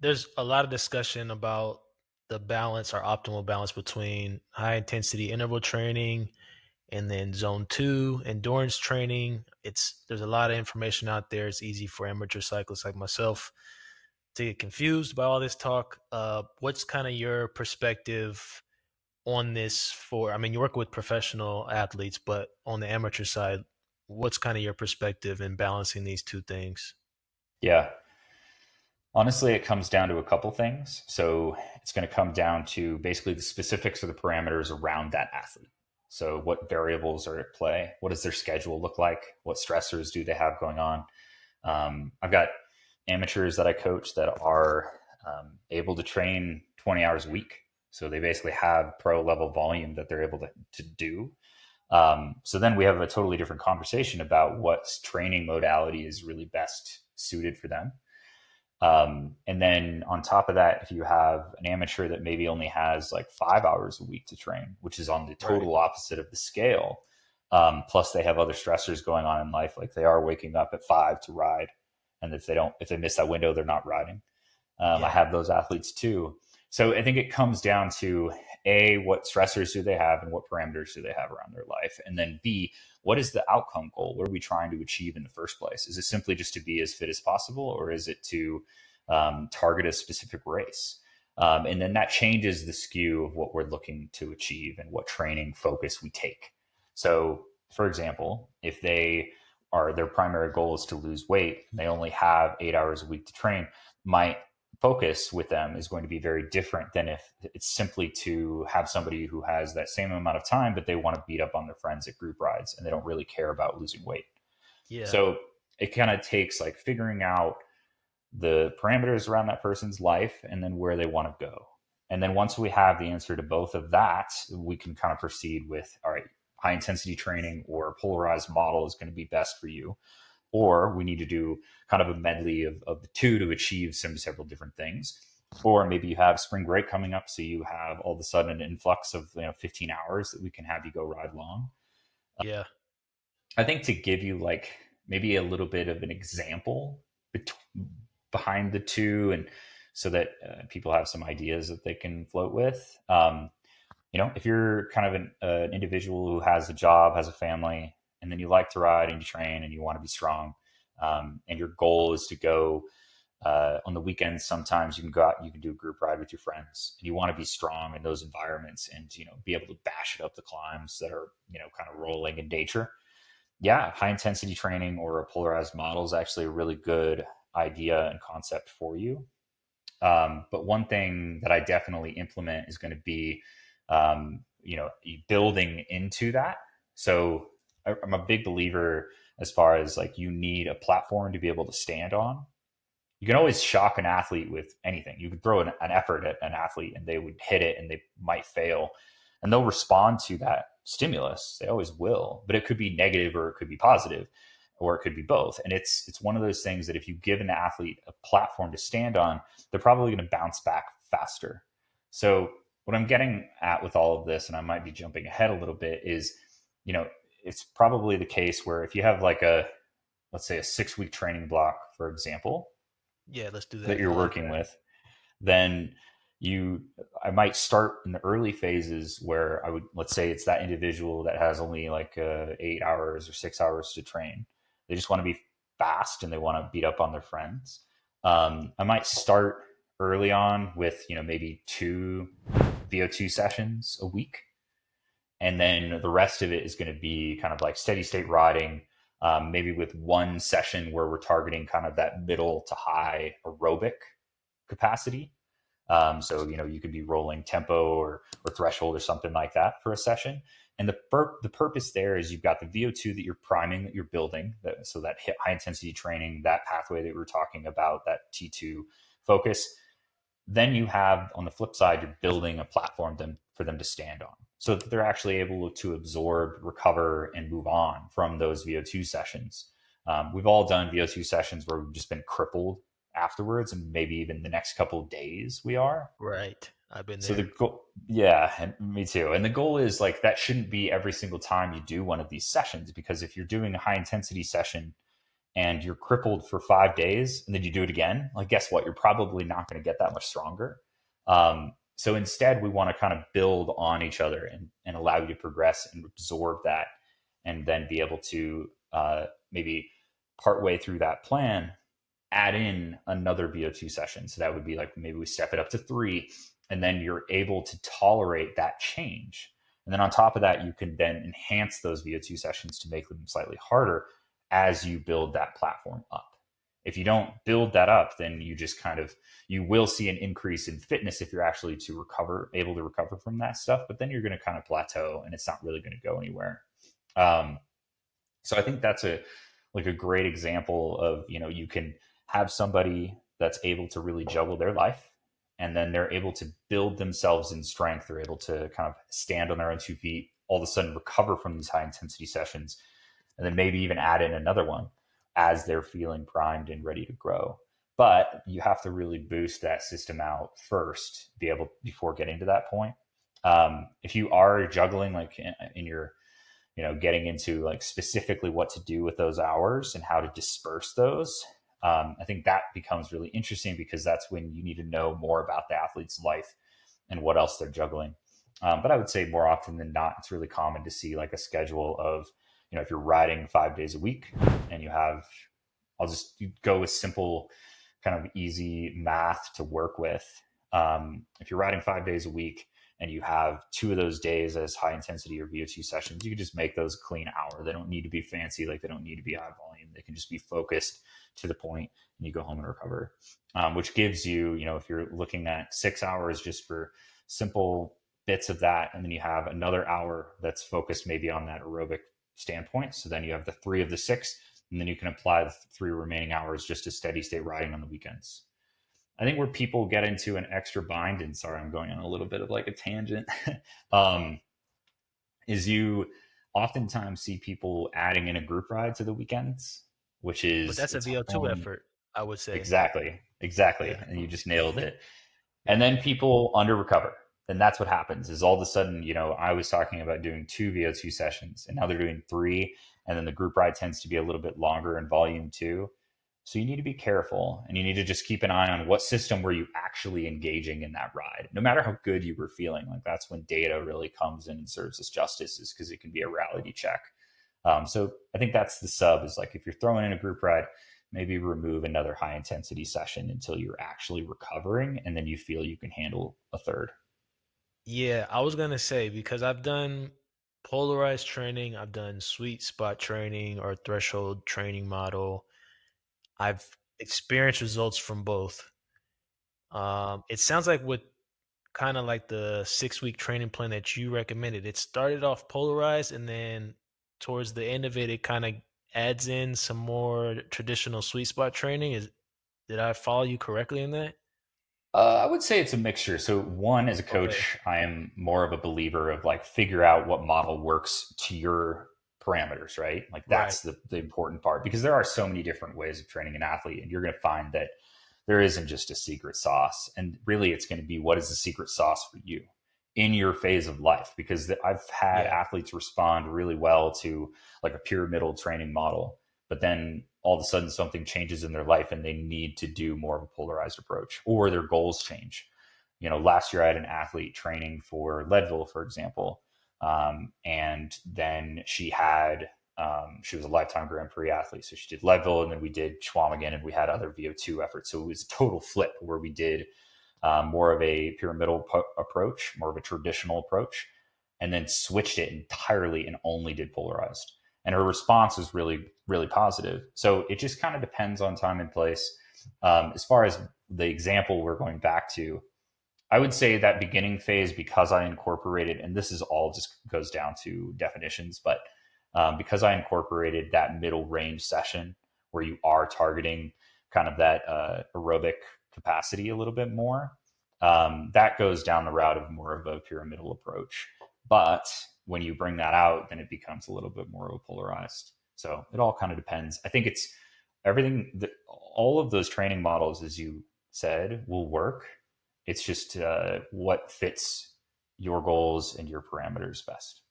there's a lot of discussion about the balance or optimal balance between high intensity interval training and then zone two endurance training. There's a lot of information out there. It's easy for amateur cyclists like myself to get confused by all this talk. What's kind of your perspective on this for, I mean, you work with professional athletes, but on the amateur side, what's kind of your perspective in balancing these two things? Yeah. Honestly, it comes down to a couple things. So it's going to come down to basically the specifics of the parameters around that athlete. So what variables are at play? What does their schedule look like? What stressors do they have going on? I've got amateurs that I coach that are able to train 20 hours a week. So they basically have pro level volume that they're able to do. So then we have a totally different conversation about what training modality is really best suited for them. And then on top of that, if you have an amateur that maybe only has like 5 hours a week to train, which is on the Right. total opposite of the scale, plus they have other stressors going on in life, like they are waking up at 5 to ride, and if they miss that window, they're not riding. I Yeah. have those athletes too. So I think it comes down to A, what stressors do they have and what parameters do they have around their life? And then B, what is the outcome goal? What are we trying to achieve in the first place? Is it simply just to be as fit as possible, or is it to target a specific race? And then that changes the skew of what we're looking to achieve and what training focus we take. So, for example, if their primary goal is to lose weight, and they only have 8 hours a week to train, my focus with them is going to be very different than if it's simply to have somebody who has that same amount of time, but they want to beat up on their friends at group rides and they don't really care about losing weight. Yeah. So it kind of takes like figuring out the parameters around that person's life and then where they want to go. And then once we have the answer to both of that, we can kind of proceed with, all right, high intensity training or a polarized model is going to be best for you. Or we need to do kind of a medley of the two to achieve several different things. Or maybe you have spring break coming up, so you have all of a sudden an influx of 15 hours that we can have you go ride long. Yeah. I think to give you like maybe a little bit of an example behind the two, and so that people have some ideas that they can float with. If you're kind of an individual who has a job, has a family, and then you like to ride and you train and you want to be strong, and your goal is to go on the weekends. Sometimes you can go out, you can do a group ride with your friends, and you want to be strong in those environments and be able to bash it up the climbs that are kind of rolling in nature. Yeah, high intensity training or a polarized model is actually a really good idea and concept for you. But one thing that I definitely implement is going to be, building into that. So I'm a big believer as far as like you need a platform to be able to stand on. You can always shock an athlete with anything. You could throw an effort at an athlete and they would hit it and they might fail and they'll respond to that stimulus. They always will, but it could be negative or it could be positive or it could be both. And it's one of those things that if you give an athlete a platform to stand on, they're probably going to bounce back faster. So what I'm getting at with all of this, and I might be jumping ahead a little bit, is, it's probably the case where if you have like let's say a 6 week training block, for example, Yeah. Let's do that that. you're I like working that. with, then I might start in the early phases where I would, let's say it's that individual that has only like 8 hours or 6 hours to train. They just want to be fast and they want to beat up on their friends. I might start early on with, maybe two VO2 sessions a week. And then the rest of it is going to be kind of like steady state riding, maybe with one session where we're targeting kind of that middle to high aerobic capacity. So you could be rolling tempo or threshold or something like that for a session. And the purpose there is you've got the VO2 that you're priming, that you're building, so that high intensity training, that pathway that we were talking about, that T2 focus. Then you have on the flip side, you're building a platform for them to stand on, so that they're actually able to absorb, recover, and move on from those VO2 sessions. We've all done VO2 sessions where we've just been crippled afterwards, and maybe even the next couple of days we are. Right. I've been So the there. goal, yeah, and me too. And the goal is like that shouldn't be every single time you do one of these sessions, because if you're doing a high intensity session and you're crippled for 5 days and then you do it again, like guess what? You're probably not going to get that much stronger. So instead, we want to kind of build on each other and allow you to progress and absorb that, and then be able to maybe partway through that plan add in another VO2 session. So that would be like maybe we step it up to 3, and then you're able to tolerate that change. And then on top of that, you can then enhance those VO2 sessions to make them slightly harder as you build that platform up. If you don't build that up, then you just kind of, you will see an increase in fitness if you're actually able to recover from that stuff, but then you're going to kind of plateau and it's not really going to go anywhere. Um, so I think that's a great example of, you can have somebody that's able to really juggle their life, and then they're able to build themselves in strength. They're able to kind of stand on their own 2 feet, all of a sudden recover from these high intensity sessions, and then maybe even add in another one as they're feeling primed and ready to grow. But you have to really boost that system out first, before getting to that point. If you are juggling, like in your, getting into like specifically what to do with those hours and how to disperse those, I think that becomes really interesting, because that's when you need to know more about the athlete's life and what else they're juggling. But I would say more often than not, it's really common to see like a schedule of, if you're riding 5 days a week and I'll just go with simple, kind of easy math to work with. If you're riding 5 days a week and you have 2 of those days as high intensity or VO2 sessions, you can just make those a clean hour. They don't need to be fancy. Like, they don't need to be high volume. They can just be focused to the point, and you go home and recover, which gives you, if you're looking at 6 hours just for simple bits of that, and then you have another hour that's focused maybe on that aerobic standpoint. So then you have the 3 of the 6, and then you can apply the 3 remaining hours just to steady state riding on the weekends. I think where people get into an extra bind, and sorry, I'm going on a little bit of like a tangent, is you oftentimes see people adding in a group ride to the weekends, which But is that's a its VO2 own. effort, I would say. Exactly. Yeah. And you just nailed it. And Yeah. then people under recover. And that's what happens, is all of a sudden, I was talking about doing 2 VO2 sessions, and now they're doing 3. And then the group ride tends to be a little bit longer in volume too. So you need to be careful, and you need to just keep an eye on what system were you actually engaging in that ride. No matter how good you were feeling, like that's when data really comes in and serves as justice, is because it can be a reality check. So I think that's the sub, is like, if you're throwing in a group ride, maybe remove another high intensity session until you're actually recovering, and then you feel you can handle a third. Yeah, I was gonna say, because I've done polarized training, I've done sweet spot training or threshold training model. I've experienced results from both. It sounds like with kind of like the 6-week training plan that you recommended, it started off polarized, and then towards the end of it, it kind of adds in some more traditional sweet spot training. Did I follow you correctly in that? I would say it's a mixture. So, one, as a Okay. coach, I am more of a believer of like, figure out what model works to your parameters, right? Like, Right. that's the important part, because there are so many different ways of training an athlete, and you're going to find that there isn't just a secret sauce. And really, it's going to be, what is the secret sauce for you in your phase of life? Because I've had Yeah. athletes respond really well to like a pyramidal training model, but then all of a sudden something changes in their life and they need to do more of a polarized approach, or their goals change. Last year I had an athlete training for Leadville, for example, and then she was a lifetime Grand Prix athlete. So she did Leadville, and then we did Schwamigan, and we had other VO2 efforts. So it was a total flip, where we did more of a pyramidal approach, more of a traditional approach, and then switched it entirely and only did polarized. And her response was really, really positive. So it just kind of depends on time and place. As far as the example we're going back to, I would say that beginning phase, because I incorporated, and this is all just goes down to definitions, but because I incorporated that middle range session where you are targeting kind of that aerobic capacity a little bit more, that goes down the route of more of a pyramidal approach. But when you bring that out, then it becomes a little bit more polarized. So it all kind of depends. I think it's everything that all of those training models, as you said, will work. It's just what fits your goals and your parameters best.